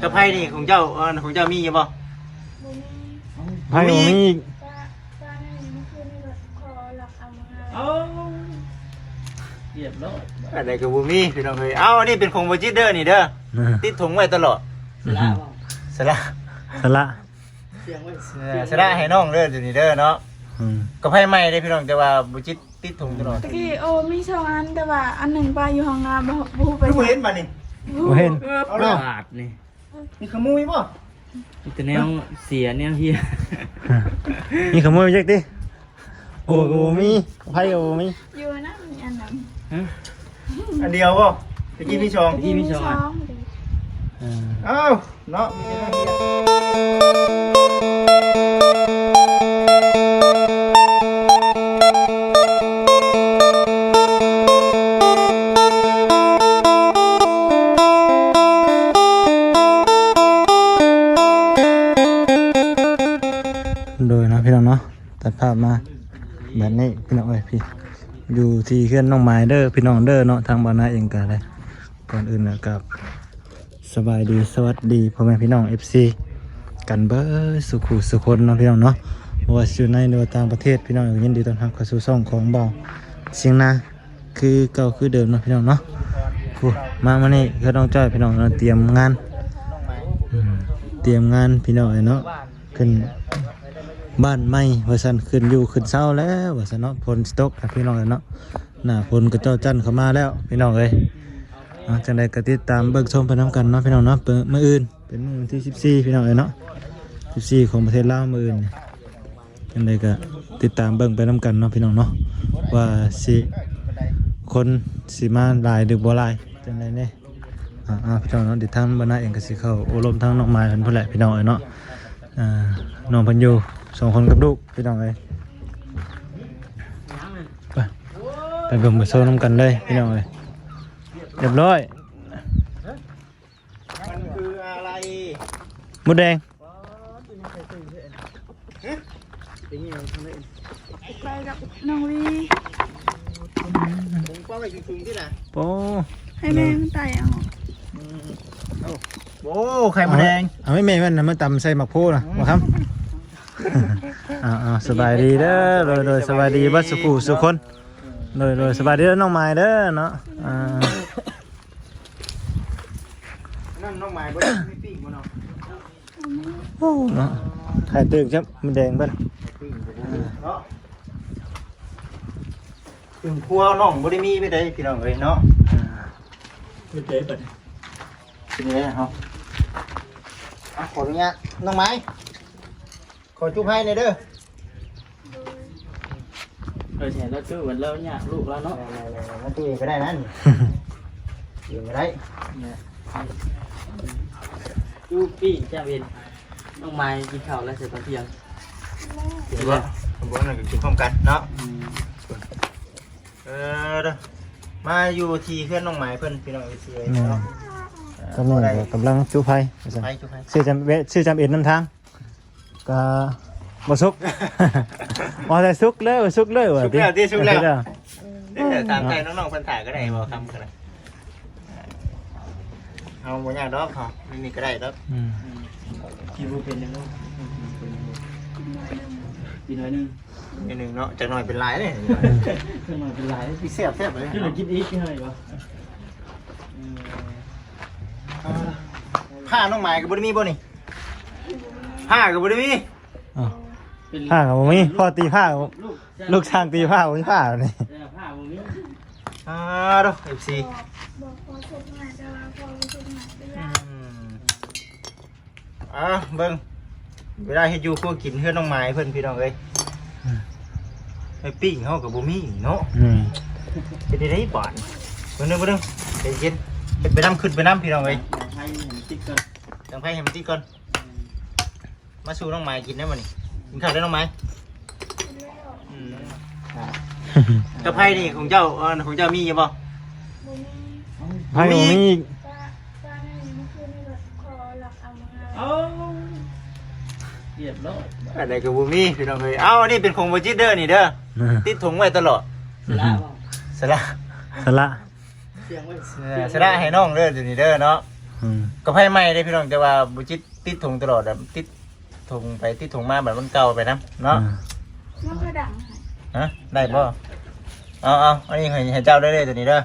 กระไพ่นี่ของเจ้าของเจ้ามีอยู่บ่ ไพ่ของมีเรียบร้อย อะไรก็บ่มีพี่น้องเอ้ยเอ้าอันนี้เป็นของบ่จิตเด้อนี่เด้อติดถุงไว้ตลอด ละ สละ สละ เสียงไว้ สละให้น้องเด้ออยู่นี่เด้อเนาะกระไพ่ใหม่เด้พี่น้องแต่ว่าบ่จิตติดถุงตลอด ตะกี้โอ้มีสองอันแต่ว่าอันหนึ่งปลาอยู่ห้องน้ำบูไป คือบ่เห็นบัดนี้ บ่เห็น เอาล่ะ บาดนี่ มีขโมยบ่ แต่แนวเสียแนวเฮีย มีขโมยจักติโอ้โหมีไพ่ก็บ่มี อยู่นะมีอันนั้น อันเดียวบ่ตะกี้มีช่อง ที่มีชอน เอ้าเนาะมีแต่ทางเดียว โดยเนาะพี่น้องเนาะตัดภาพมาแบบนี้พี่น้องเอ้ยพี่อยู่ที่เฮือนน้องไม้เด้อพี่น้องเด้อเนาะทางบ้านนาเองก็ได้ก่อนอื่นนะครับสบายดีสวัสดีพ่อแม่พี่น้อง FC กันเบิดสุขุสุคนเนาะพี่น้องเนาะบ่ว่าอยู่ในหรือว่าต่างประเทศพี่น้องยินดีต้อนรับเข้าสู่ช่องของเบาเสียงนาคือเก่าคือเดิมเนาะพี่น้องเนาะผู้มานี่คือน้องจ้อยพี่น้องเนาะเตรียมงานเตรียมงานพี่น้องเอ้ยเนาะขึ้นบ้านใหม่ว่าซั่นขึ้นอยู่ขึ้นเช้าแล้วว่าซั่นเนาะฝนสตกนะพี่น้องเอ้ยเนาะหน้าฝนก็เจ้าจันเข้ามาแล้วพี่น้องเอ้ยจังใดก็ติดตามเบิ่งชมไปนํกันเนาะพี่น้องเนาะมื้ออื่นเป็นมื้อวันที่14พี่น้องเอ้ยเนาะ14ของประเทศลาวมื้ออื่นเนี่ยจังใดก็ติดตามเบิ่งไปนํกันเนาะพี่น้องเนาะว่าสิคนสิมาหลายหรือบ่หลายจังใดแน่พี่น้องเนาะเดี๋ยวทางบ้านนาเองก็สิเข้าอบรมทางน้องไม้เพิ่นพุ่นแหละพี่น้องเอ้ยเนาะน้องเพิ่นอยู่2คนกับลูกพี่น้องเอ้ยไปเบิ่งไปโซนำกันเลยพี่น้องเอ้ยเรียบร้อย มันคืออะไร หมูแดง ไปกับน้องวี ผมก็ไปกินถุงที่ไหน โอ้ ให้แม่มันไต่เอา โอ้ไข่มดแดง เอาไม่แม่มันน่ะมาตำใส่หมักโพนะบ่ครับ สบายดีเด้อโดยสบายดีบัดสุขุสุคนโดยสบายดีเด้อน้องไม้เด้อเนาะนั่นน้องหมายบ่ได้ไม่ปิ้งบ่เนาะ โอ้เนาะไข่ตึกครับหมูแดงเบิ่น ปิ้งบ่ได้เนาะถึงครัวน้องบ่ได้มีไปได้พี่น้องเอ้ยเนาะ ไม่เจ๊ปัด เป็นไงเฮาขออนุญาตน้องไม้ขอจุ๊บให้หน่อยเด้อ เราแชร์แล้วคือวันเราเนี่ยลูกเราเนาะ มันตัวเองก็ได้นั่นเองก็ได้ ยูปี้เจ้าเวนน้องไม้กินข้าวแล้วเสร็จตอนเที่ยง เดี๋ยวผมบอกนั่นก็กินพร้อมกันเนาะเด้อมาอยู่ที่เพื่อนน้องไม้เพิ่นพี่น้องเอ้ยสิเนาะ ก็แม่ก็กำลังจุไผ ไปจุ๊บให้ ชื่อจำเอ็ดนำทางก็บ่สุก บ่ได้สุกเลยบ่สุกเลยว่ะ ชุบแล้วที่ชุบแล้ว เด้อ เดี๋ยวถามใจน้องๆเพิ่นถ่ายก็ได้บ่คำก็ได้เอาบ่ยากดอกเขาไม่มีก็ได้ดอก กินบุเป็นยังไงกินหน่อยนึง นิดนึงเนาะจักหน่อยเป็นหลายเลย ขึ้นมาเป็นหลาย พี่แซ่บๆเลย ขึ้นมากินอีกหน่อยวะ ผ้าน้องหมายก็บ่ได้มีบ่นี่ผ้าก็บ่ได้มี อ้าวผ้าก็บ่มีพ่อตีผ้าลูกช่างตีผ้าบ่มีผ้านี่ ผ้าบุมี ดอก FC บอกพอสุกหน่อยแต่ว่าพอสุกหน่อยไม่ยาก เบิ่งเวลาเฮ็ดอยู่ครัวกินเฮือนน้องหมายเพิ่นพี่น้องเอ้ยไอ้ปิ้งเฮาก็บ่มีเนาะเป็นได้บาดเบิ่งเด้อใจเย็นเฮ็ดไปนำขึ้นไปนำพี่น้องเอ้ย ให้ติ๊กก่อน จังไผให้มันติดก่อนมาสู่น้องหมายกินได้บ่นี่กินข้าวได้น้องหมายกระไผนี่ของเจ้าของเจ้ามีอยู่บ่ ไพ่บ่มี ปลาในนี้เมื่อคืนนี่แบบขอหลับเอามา เอาเรียบร้อย อะไรก็บ่มีพี่น้องเอ้ยเอ้าอันนี้เป็นของบ่จิตเด้อนี่เด้อติดถุงไว้ตลอด ละ สละ สละ เสียงไว้ สละให้น้องเด้อเดี๋ยวนี้เด้อเนาะ ก็ไผใหม่ได้พี่น้องแต่ว่าบ่จิตติดถุงตลอดอะติดถุงไปติดถุงมาแบบมันเก่าไปนํเนาะ มันก็ดังให้ ฮะได้บ่เอาอันนี้ให้เจ้าได้เลยตัวนี้เด้อ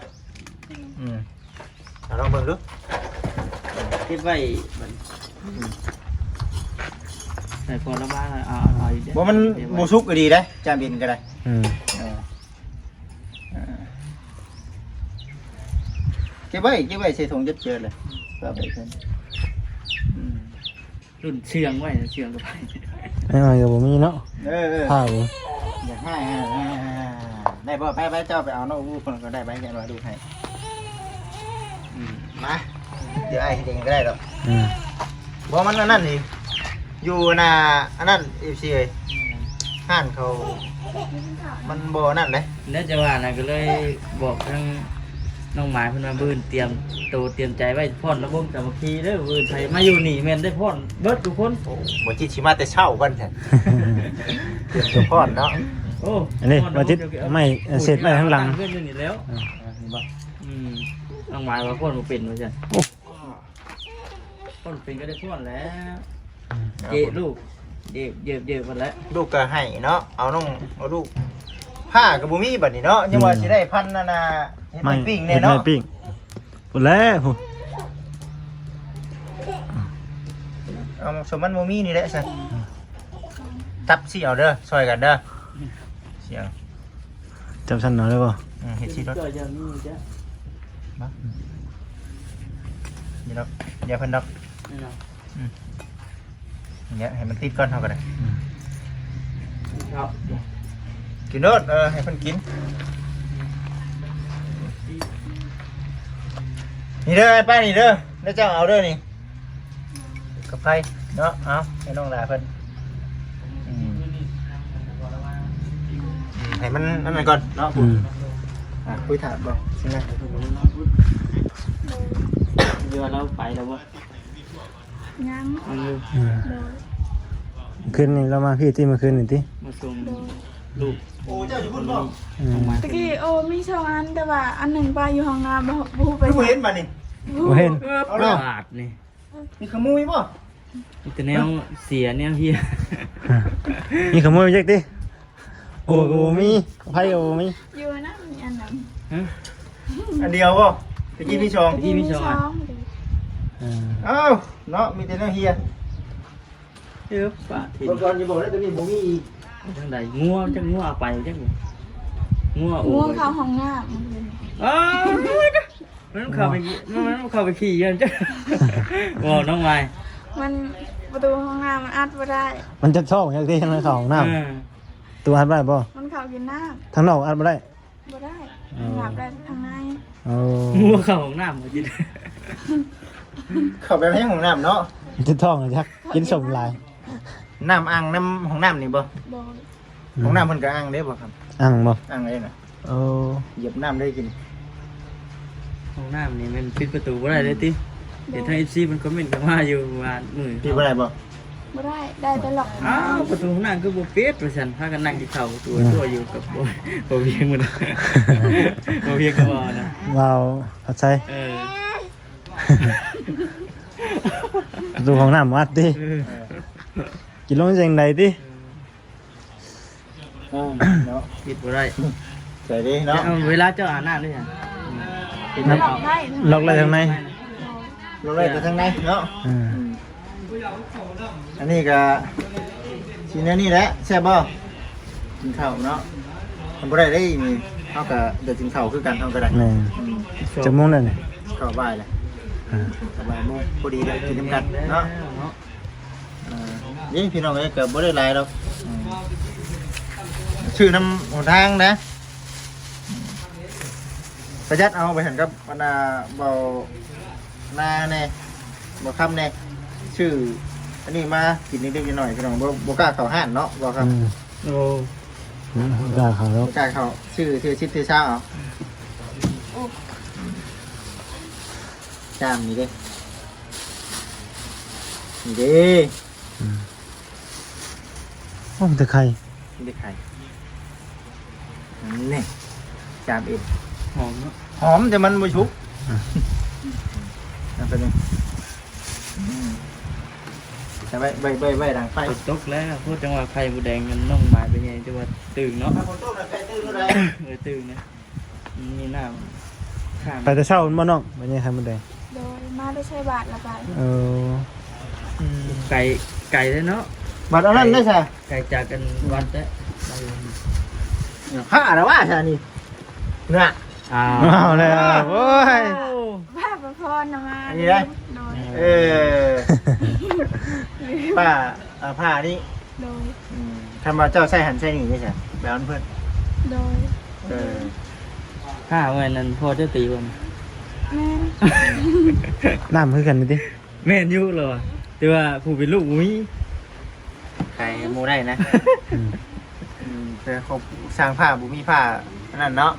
เอาลองเบิ่งดู เก็บไว้บัดใส่พอละบ้านเอาอีกเด้อ บ่มันบ่สุกก็ดีได้จามบินก็ได้เก็บไว้ใส่ถุงเจือๆเลยก็ไปเพิ่น รุ่นเชืองไว้นะเชืองก็ไป ไม่เอาอย่าบ่มีเนาะ ผ้าบ่ อยากให้ได้บ่ไปเจ้าไปเอาเนาะอู้เพิ่นก็ได้ไปแกมาดูให้มาเดี๋ยวไอ้เฮ็ดเองก็ได้ดอกบ่มันอันนั้นนี่อยู่น่ะอันนั้น FC เอ้ยห้านเขามันบ่นั่นเด้ แล้วจะว่าน่ะก็เลยบอกทั้งน้องหมายเพิ่นมาบื้นเตรียมตัวเตรียมใจไว้พ่อนระบบสามัคคีเด้อบื้นไผมาอยู่นี่แม่นได้พ่อนเบิดทุกคน โอ้บ่จิตสิมาแต่เช้าก่อนแท้เตรียมตัวพอดเนาะ โอ้ อันนี้มาจิตไม่เสร็จไว้ข้างหลัง เพื่อนอยู่นี่แล้ว นี่บ่ น้องหมายว่าพ่อนบ่เป็นว่าซั่นพ่อนเป็นก็ได้พ่อนแล้วเจลูกเย็บๆมันแล้ว ลูกก็ให้เนาะเอาลูกผ้าก็บ่มีบัดนี้เนาะยังว่าสิได้พันนั่นน่ะเฮ็ด ไม่ ให้ปิ้งแน่เนาะ ฮ็ดให้ปิ้งพุ่นแล้วพุ่น เอาสมมันบ่มีนี่แหละซั่นตับสิเอาเด้อซอยกันเด้อเสียง จำฉันหน่อยได้บ่ เฮ็ดสิรถ ก็ยังมีจ้ะ นี่ดอกอย่าเพิ่นดอก นี่เนาะ เนี่ยให้มันติดก่อนเฮาก็ได้ ครับ กินโนดให้เพิ่นกินนี่เด้อไอ้ป้านี่เด้อแล้วเจ้าเอาเด้อนี่กับไผเนาะเอาให้น้องหลาเพิ่นให้มันนั่นก่อนเนาะคุยถามบ่ใช่ไหม เดี๋ยวเราไปแล้วบ่ ยัง มันอยู่ โดย คืนนี้เรามาพี่ที่เมื่อคืนนี่ติ มาส่งลูก โอ้เจ้าอยู่พุ่นบ่ ตะกี้โอ้มีสองอันแต่ว่าอันหนึ่งปลาอยู่ห้องน้ำบ่ไป ไม่เห็นมานี่ บ่เห็น เอาล่ะ บาทนี่ มีขโมยบ่ แต่แนวเสียแนวเฮีย มีขโมยไปจักติโอ้ก็บ่มีไผก็บ่มี อยู่นะมีอันหนึ่ง ฮะ อันเดียวบ่ตะกี้มีชอง ที่มีสองอัน เลย เอ้าเนาะมีแต่เรื่องเฮีย เอ๊ะบาทที่ เมื่อก่อนจะบอกแล้วตัวนี้บ่มีอีก จังใดงัวจังงัวเอาไปจังงัวโอ้ ง่วงเข้าห้องน้ำมันเป็น อ้าวมันเข้าไปมันเข้าไปขี่ยันจ้ะโอ้น้องไม้ มันประตูห้องน้ำมันอัดไม่ได้ มันจะช่องจักติทางเข้าห้องน้ำตัวอัดบ่ได้บ่ มันเข้ากินน้ ทางนอกอัดบ่ได้ ำไม่ได้หลับได้ทางใน โอ้ งัวเข้าของน้ำมาจิ เข้าไปในห้องน้ำเนาะ จะท้องจักกินสมหลาย น้ำอ่างน้ำห้องน้ำนี่บ่ โดย ห้องน้ำเพิ่นก็อ่างได้บ่ครับ อังบ่ อ่างได้น่ะ โอ้ เหยียบน้ำได้กิน ห้องน้ำนี่มันปิดประตูบ่ได้เลยติเดี๋ยวทาง FC มันคอมเมนต์กันมาอยู่ว่ามื้อ พี่บ่ได้บ่ ไม่ได้ได้แต่หลอก อ้าวประตูห้องน้ำคือบ่ปิดว่าซั่นพากันนั่งกินข้าวตัวอยู่กับบ่เพียงมื้อนั้นบ่เพียงก็บ่นะ ว้าวเข้าใจ ดูของน้ำอัดดิกินลงจังไดติ เนาะ ปิดบ่ได้ ใส่ดิเนาะ เอาเวลาเจ้าอาบน้ำด้วยจ้ะเป็น หล น้ำ อกได้ ล็อกเลยทางใน ลงได้แต่ทางในเนาะ อืม อันนี้ก็ชิ้นนี้แหละแซ่บบ่กินข้าวเนาะทำบ่ได้ได้นี่เฮาก็เดี๋ยวกินข้าวคือกันเฮาก็ได้ แม่นจะมุ่งนั่นนี่ ข้าวบ่ายแหละสบายโมงพอดีเลยกินน้ำกันเนาะนี่พี่น้องเอ้ยเกือบบ่ได้หลายดอกชื่อน้ำหนทางนะประหยัดเอาไปเห็นกับบรรดาเบาหน้าแน่บ่คำแน่ชื่ออันนี้มากินนิดๆหน่อยๆพี่น้องบ่กล้าเข้าห้านเนาะบ่ครับ โอ้ ได้เขาแล้ว บ่กล้าเข้าชื่อชิดที่เช้าเอาจามนี่เด้นี่เด้ โอ้แต่ใคร นี่เด้ไข่นี่จามเอ็ด หอมเนาะ หอมแต่มันบ่ชุบ นั่นเป็นจะใบดังไฟ ฝนตกแล้วพูดจังหวะไข่บูแดงมันน้องหมายไปไงจังหวะตื่นเนาะ ฝนตกแล้วใครตื่นอะไร ตื่นนะมีน้ำข้าม ไปแต่เช้ามันบ่น้องไปนี่ใครมันแดง โดยมาได้ใช้บาทละไป เออ ไก่เลยเนาะ บัดเอานั่นได้ใช่ ไก่จากกันวันแต่ ผ้าแล้วว่าใช่นี่เนี่ย เอาแล้วโอ้ย ภาพประพรนะมา อันนี้ได้ โดย ป้าผ้านี่ โดย ทำมาเจ้าใส่หันใส่หนีได้ใช่แบบนั้นเพื่อน โดย ข้าวมันนั้นพอจะตีผม แม่น น้ำคือกันนี่ติ แม่นอยู่เลยว่ะแต่ว่าผู้เป็นลูกมุ้ย ใครมูได้นะเพื่อเขาสร้างผ้าบุมีผ้านั่นเนาะ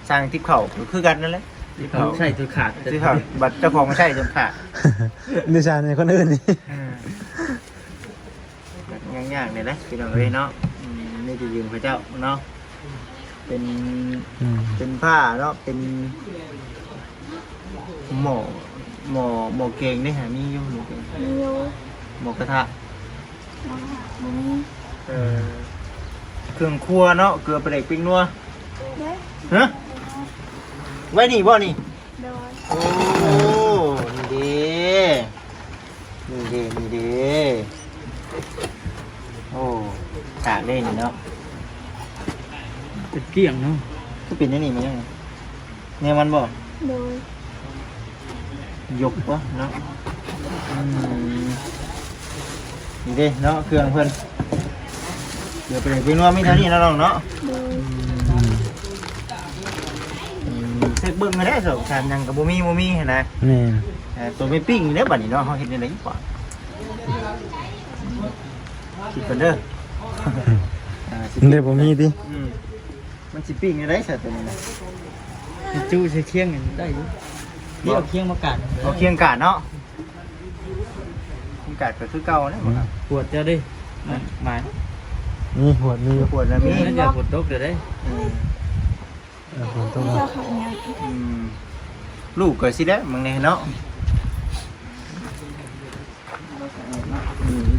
สร้างทิพเข่าคือกันนั่นแหละ ที่เขาใส่ตัวขาด ทิพเข่าบัตรเจ้าของไม่ใช่จนขาด ดิฉันในคนอื่นนี่ ง่ายๆเลยนะพี่น้องเอ้ยเนาะนี่จะยืมพระเจ้าเนาะเป็นผ้าเนาะเป็นหมอเก่งนี่ฮะมีอยู่หมอเก่ง มีอยู่ หมอกระทะ น้องบุมี เครื่องครัวเนาะเกลือปลาเด็กปิ้งนัว เด้ ฮะไว้นี่บ่นี่ โดย โอ้นี่เด้โอ้ตากได้นี่เนาะ เป็นเกี่ยงเนาะ ก็เป็นอย่างนี้มั้ยเนี่ยมันบ่ โดย ยกวะเนาะนี่เด้เนาะเครื่องเพิ่นเดี๋ยวไปเลยไปนัวมีเท่านี้นะน้องเนาะ โดย เช็คเบิ่งมาได้สองชามยังกับบ่มีเห็นนะ นี่ ตัวไม่ปิ้งเด้อบัดนี้เนาะเฮาเฮ็ดได้กว่าคิดกันเด้อ เดี๋ยวผมมีติ มันสิปิ้งได้ซะตัวนี้นะ จู้ใช้เคียงกันได้อยู่เดี๋ยวเคียงมากัด เอาเคียงกาดเนาะเคียงกาดก็คือเก่านะบ่ครับ ปวดเจ้าดิหมาย นี่หัวมี ปวดแล้วมี นั่นเดี๋ยวปวดตกเดี๋ยวได้ หัวตัว เจ้าเขาเนี่ย ลูกก็สิได้มึงเนี่ยเนาะ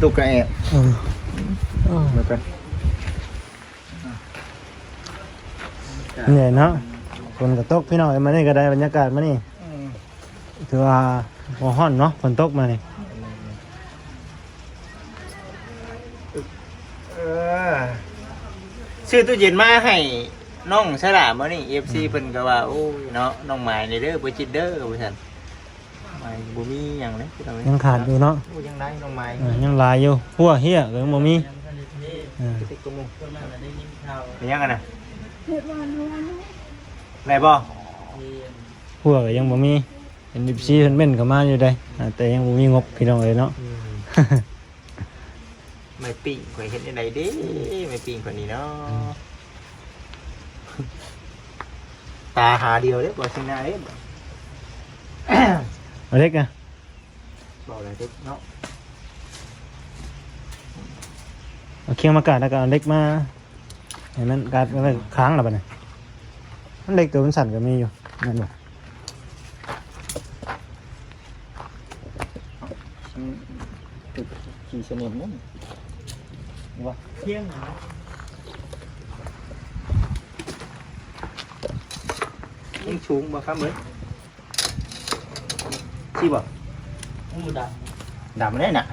ลูกก็แอบ เหมือนกัน เหนื่อยเนาะฝนก็ตกพี่น้องมานี่ก็ได้บรรยากาศมานี่ถือว่าบ่ฮ้อนเนาะฝนตกมานี่ ซื้อตู้เย็นมาให้น้องสลามื้อนี้ FC เพิ่นก็ว่าโอ้ยเนาะน้องหมายนี่เด้อบ่จิตเด้อว่าซั่นหมายบ่มีหยังเลยพี่น้อง ยังขาดอยู่เนาะ โอ้ยังได้น้องหมาย ยังหลายอยู่หัวเหี้ยก็ยังบ่มี ติดกระมุง ต้นนั้นได้ยินข่าว เป็นยังไงนะ เฮ็ดวันทุกวัน ไรบ่ ที่ หัวก็ยังบ่มีเห็น14เพิ่นเม่นเข้ามาอยู่ได้แต่ยังบ่มีงบพี่น้องเอ้ยเนาะ ไม่ปิ้งข่อยเห็นได้เด้ไม่ปิ้งคนนี้เนาะตาหาเดียวเด้บ่สินาเด้ เอาเล็กอ่ะ บ่เลยเด้เนาะ เอาเคียงมากาดแล้วก็เอาเล็กมาให้มันกาดไว้ค้างแล้วบัดนี้มันเล็กตัวมันสั่นก็มีอยู่นั่นบ่ ขี่เสน่ห์นี่ว่า เที่ยง ยิ่งสูงบ่ครับเอ้ยสิบ่ หมูดับ ดำได้น่ะ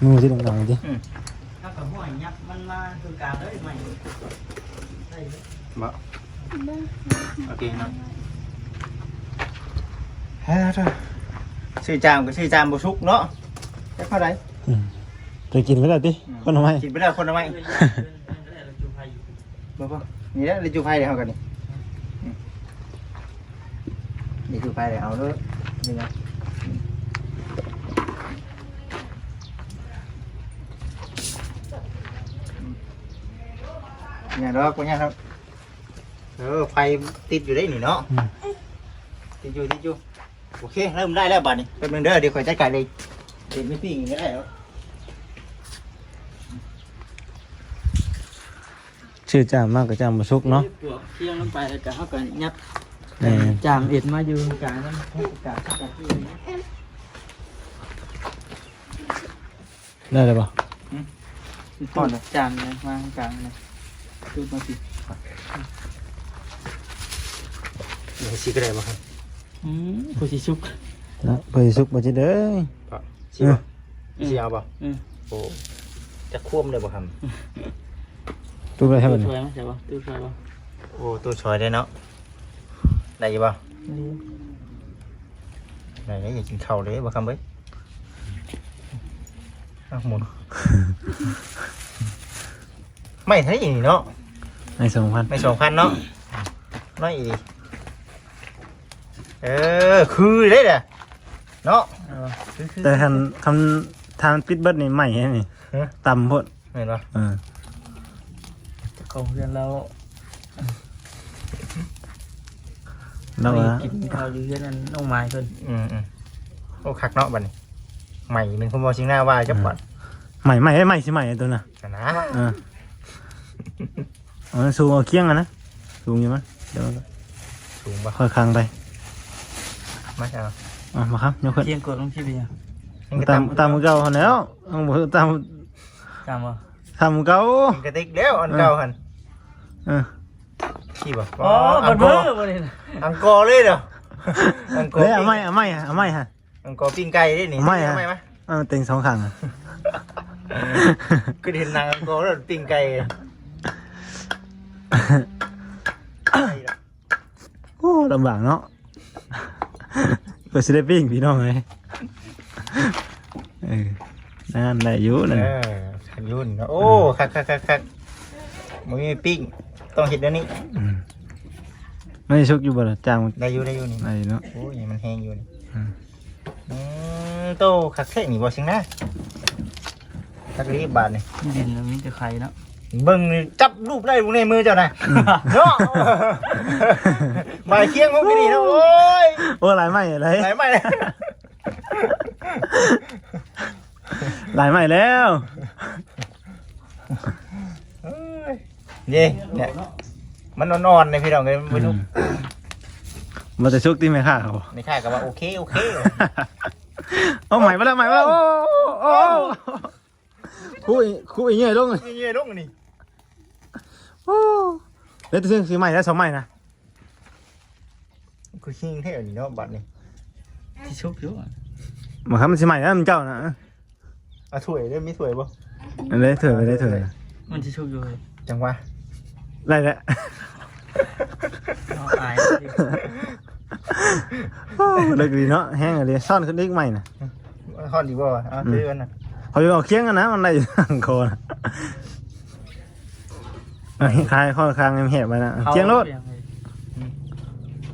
งูที่ดังๆดิ ถ้ากับห้อยยักษ์มันมาคือการได้ไหมได้ บ่ เด้อ โอเคเนาะฮะซื้อจามก็ซื้อจามบ่สุกเนาะจักเท่าใด ไปกินไปแล้วติคนทำไม กินไปแล้วคนละไม้บ่บ่นี่แหละลิจูไผเดี๋ยวเฮากันนี่ลิจูไผเดี๋ยวเอาเด้อนี่นะเนี่ยดอกบ่เนี่ยครับไฟติดอยู่ได้นี่เนาะติดอยู่โอเคเริ่มได้แล้วบัดนี้แป๊บนึงเด้อเดี๋ยวค่อยจัดการเลยเด็ดไม่ปิ้งก็ได้แล้ว ชื่อจามมากกับจามบ่สุกเนาะ ปวกเที่ยงลงไปแล้วก็เขาก็ยับ จามเอ็ดมาอยู่กลางนั้นกลางที่ ได้เลยป่ะ ต้นจามเลยมากลางเลยดูมาสิ เดี๋ยวสิก็ได้บ่ครับ ผู้ชิชุก แล้วไปสุกมาจิเด้อ สิบ่สิเอาบ่โอ้จะควมเลยบ่ครับ ตู้ไปให้มัน ช่วยไหมใช่ป่ะตู้ช่วยป่ะ โอ้ตัวชอยได้เนาะได้อยู่บ่ได้อยากกินข้าวเลยบ่ครับเบ้ยหมุนไม่เท่านี้เนาะ ใน2,000 ไม่2,000เนาะน้อยอีคือเลยเด้อเนาะคือ แต่ทางปิดเบิดนี่ใหม่แฮะนี่ต่ำพุ่น เห็นป่ะ ของเพื่อนเรา แล้วว่า กินข้าวอยู่เพื่อนนั้นน้องไม้เพิ่น โอ้คักเนาะบัดนี้ใหม่เป็นคนบ่ชิงหน้าว่าจับก่อน ใหม่สิใหม่ตัวน่ะ กันนะ สูงเอาเคียงอ่ะนะสูงอยู่มั้ยเดี๋ยว สูงป่ะ ค่อยค้างไป มาเอา มาครับยกขึ้น เที่ยงกดลงที่เบียร์ ตามมือเก่าหั่นแล้วต้องบ่ตาม จามป่ะ ทำมือเก่า กระติกแล้วอันเก่าหัน ขี้ป่ะ อ๋อบัดเบ้อบ่ได้นะ อังกอร์เลยเด้ออังกอร์ เฮ้ยเอาไม่ฮะ อังกอร์ปิ้งไก่ได้นี่ ไม่ฮะ ไหม เต็ง2ข้างอ่ะ คือเห็นนางอังกอร์แล้วปิ้งไก่ โอ้ลำบากเนาะก็สิได้ปิ้งพี่น้องเลยนั่นได้อยู่นั่น ขันยุ่นโอ้คักมึงมีปิ้งต้องเห็นเดี๋ยวนี้ ไม่ได้ชุกอยู่บ่ล่ะจาง ได้อยู่นี่ ได้เนาะ โอ้ยมันแห้งอยู่นี่โตคักแค่นี่บ่ชิงนะคักรีบบาทนี่ ดินมีแต่ไข่เนาะ เบิ่งจับรูปได้รูในมือเจ้าน่ะเนาะใบเคียงของพี่นี่นะโอ้ย โอ้หลายไม้อะไร ไหนไม่เลย หลายไม้แล้ว เย่เนี่ยมันนอนๆในพี่น้องเลยไม่รู้ มันจะชุกที่ไม่ค่าเขา ไม่ค่ากับว่าโอเค เอาใหม่มาแล้วโอ้คู่อีกเงี้ยลง เย่ลงนี่ โอ้แล้วตัวซื้อใหม่แล้ว2ใหม่นะ คือชิงเท่านี้เนาะบัดนี้ ที่ชุกอยู่ มาครับมันสิใหม่แล้วมันเจ้านะ อ่ะถ้วยได้มีถ้วยบ่ อันนี้เถื่อนไปได้เถื่อน มันที่ชุกอยู่เลย จังวะ ได้แล้ว เอาอาย เลิกดีเนาะแห้งเลยซ่อนขึ้นอีกใหม่นะ ทอดดีบ่อ่ะซื้อกันนะ เขาอยู่เอาเคียงกันนะมันได้ทางคอนะคลายข้อคางยังแหบไปนะเคียงรถ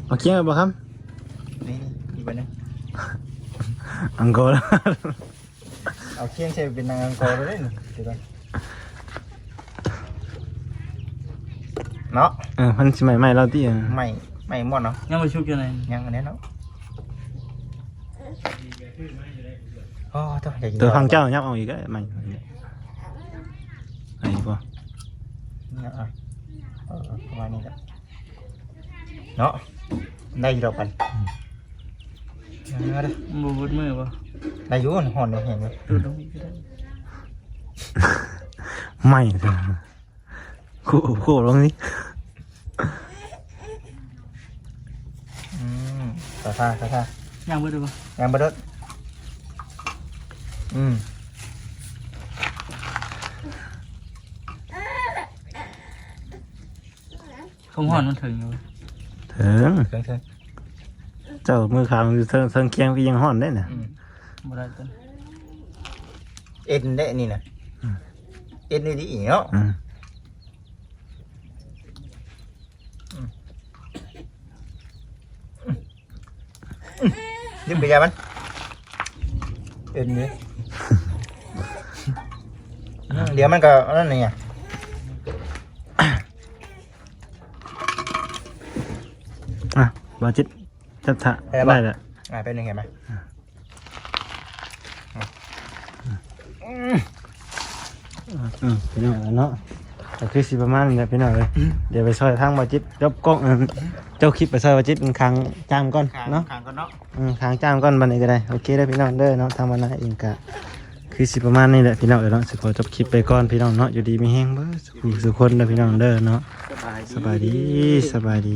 เอาเคียงเลยบ่ครับ นี่อีกบัดนึง อังโกแล้ว เอาเคียงใส่เป็นนางอังกอร์เลยนี่เดี๋ยวก่อนเนาะ มันสิใหม่เราที่ ไม่หมดเนาะ ยังมาชุกอยู่ไหน ยังอันนี้เนาะอ๋อตัวพังเจ้ายับเอาอีกก็ใหม่ไอ้พวก เนี่ยประมาณนี้แหละเนาะได้อยู่ดอกกันได้ บูบุดมือป่ะ ได้อยู่หอนเห็นไหม ดูตรงนี้ก็ได้ ใหม่คู่ลงนี้ ซาซา ยังไม่ดูป่ะ ยังบดดคงห่อนมันถึงอยู่ ถึง เครื่อง เจ้ามือขาวมันเทิงเคียงพี่ยังห่อนได้น่ะ บ่ได้ต้น เอ็นได้นี่นะเอ็นนี่ดีเนาะยึดไปยามันเอ็นนี่เดี๋ยวมันก็นั่นนี่ไง บาจิตจับถะได้แล้ว เป็นยังไงไหมพี่น้องเนาะ ก็คือสิประมาณนี้แหละพี่น้องเอ้ยเดี๋ยวไปซอยทางบ่จิตจบกล้องเจ้าคลิปไปซอยบ่จิตค้างจามก่อนเนาะ ข้างก่อนเนาะ ค้างจามก่อนบัดนี้ก็ได้โอเคเด้อพี่น้องเด้อเนาะทางบ้านนาเองก็คือสิประมาณนี้แหละพี่น้องเอ้ยเนาะสิขอจบคลิปไปก่อนพี่น้องเนาะอยู่ดีมีแฮงเบิดสุขสุขคนเด้อพี่น้องเด้อเนาะ สบายดี สบายดี